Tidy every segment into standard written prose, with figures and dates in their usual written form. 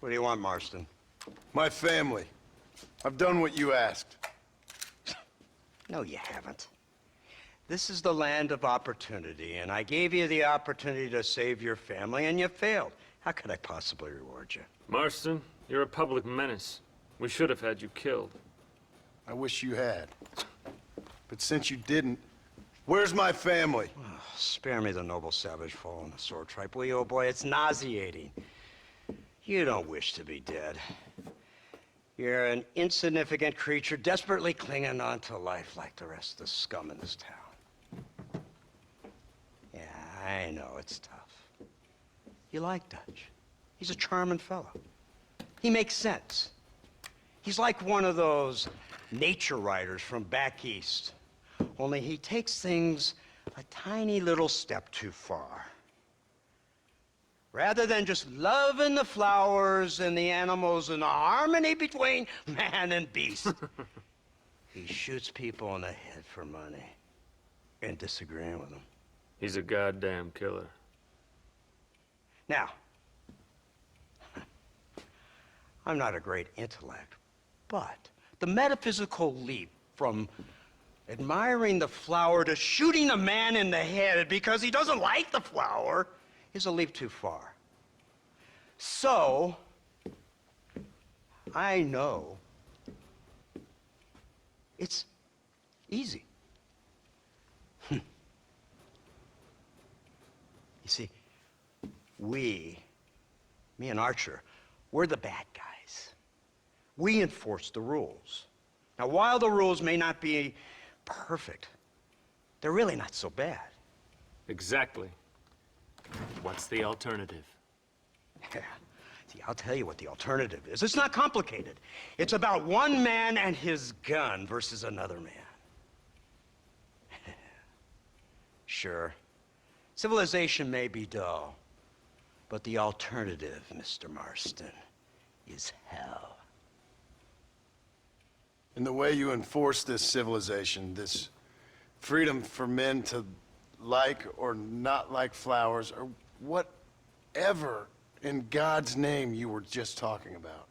What do you want, Marston? My family. I've done what you asked. No, you haven't. This is the land of opportunity, and I gave you the opportunity to save your family, and you failed. How could I possibly reward you? Marston, you're a public menace. We should have had you killed. I wish you had. But since you didn't, where's my family? Oh, spare me the noble savage fall on the sword tripe, will you, old boy? It's nauseating. You don't wish to be dead. You're an insignificant creature desperately clinging on to life like the rest of the scum in this town. Yeah, I know it's tough. You like Dutch. He's a charming fellow. He makes sense. He's like one of those nature writers from back east. Only he takes things a tiny little step too far. Rather than just loving the flowers and the animals and the harmony between man and beast, he shoots people in the head for money and disagreeing with them. He's a goddamn killer. Now, I'm not a great intellect, but the metaphysical leap from admiring the flower to shooting a man in the head because he doesn't like the flower is a leap too far. So, I know it's easy. You see, me and Archer, we're the bad guys. We enforce the rules. Now, while the rules may not be perfect, they're really not so bad. Exactly. What's the alternative? Yeah. See, I'll tell you what the alternative is. It's not complicated. It's about one man and his gun versus another man. Sure, civilization may be dull, but the alternative, Mr. Marston, is hell. And the way you enforce this civilization, this freedom for men to like or not like flowers, or whatever in God's name you were just talking about,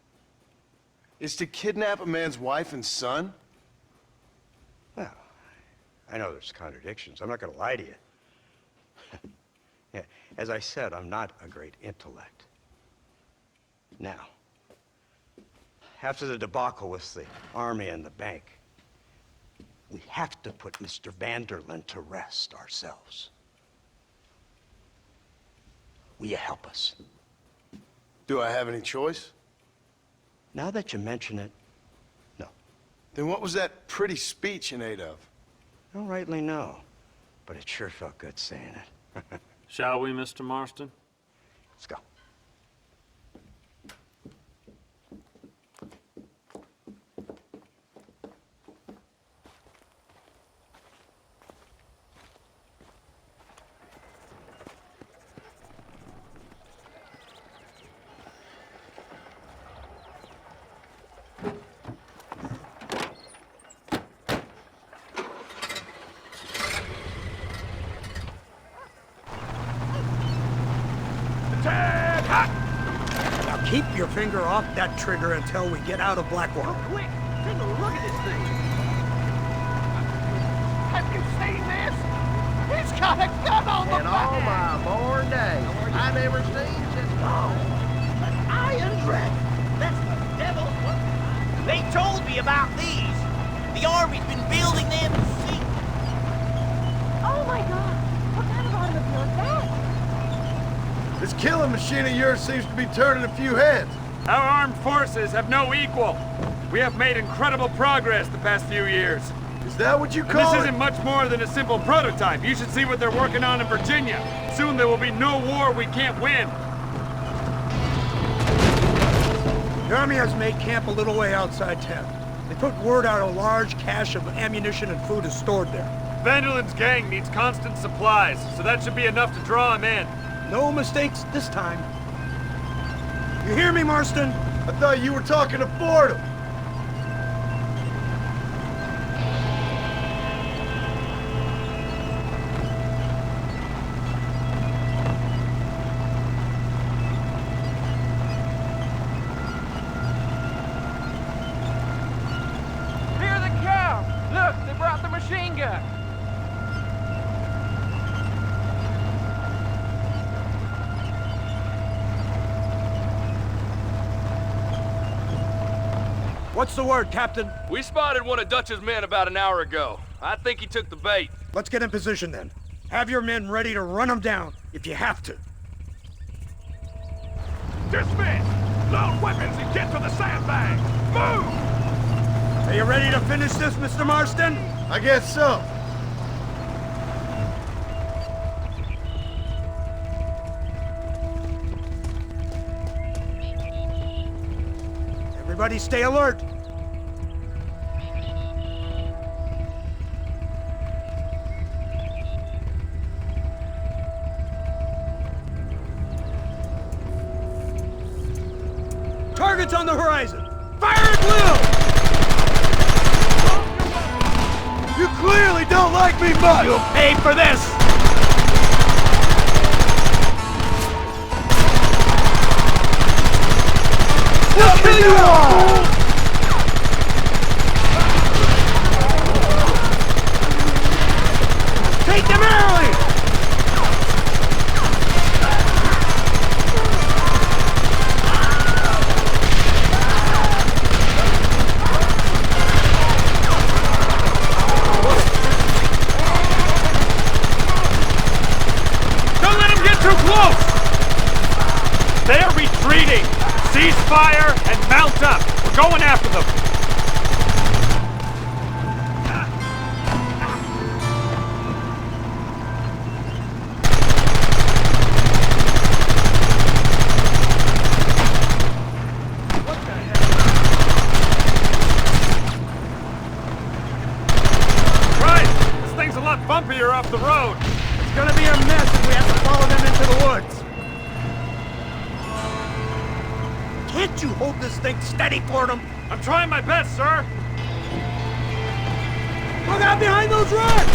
is to kidnap a man's wife and son? Well, I know there's contradictions. I'm not going to lie to you. Yeah, as I said, I'm not a great intellect. Now, after the debacle with the army and the bank, we have to put Mr. Vanderlyn to rest ourselves. Will you help us? Do I have any choice? Now that you mention it, no. Then what was that pretty speech in aid of? I don't rightly know, but it sure felt good saying it. Shall we, Mr. Marston? Let's go. Now keep your finger off that trigger until we get out of Blackwater. Quick, take a look at this thing. Have you seen this? He's got a gun on the In all my born days, I never seen such An iron dragon. That's the devil. They told me about these. The Army's been building them in secret. Oh my God! What kind of automobile is that? This killing machine of yours seems to be turning a few heads. Our armed forces have no equal. We have made incredible progress the past few years. Is that what you And call this it? isn't much more than a simple prototype. You should see what they're working on in Virginia. Soon there will be no war we can't win. The Army has made camp a little way outside town. They put word out a large cache of ammunition and food is stored there. Vanderlyn's gang needs constant supplies, so that should be enough to draw him in. No mistakes this time. You hear me, Marston? I thought you were talking to Fordham. Virginia! What's the word, Captain? We spotted one of Dutch's men about an hour ago. I think he took the bait. Let's get in position then. Have your men ready to run them down, if you have to. Dismiss! Load weapons and get to the sandbag! Move! Are you ready to finish this, Mr. Marston? I guess so. Everybody stay alert. Targets on the horizon! Fire at will! You clearly don't like me much! You'll pay for this! We'll kill you all! Take them early! Don't let him get too close! They're retreating! Cease fire and mount up! We're going after them! Right! This thing's a lot bumpier off the road! It's gonna be a mess if we have to follow them into the woods. Can't you hold this thing steady for them? I'm trying my best, sir! Look out behind those rocks!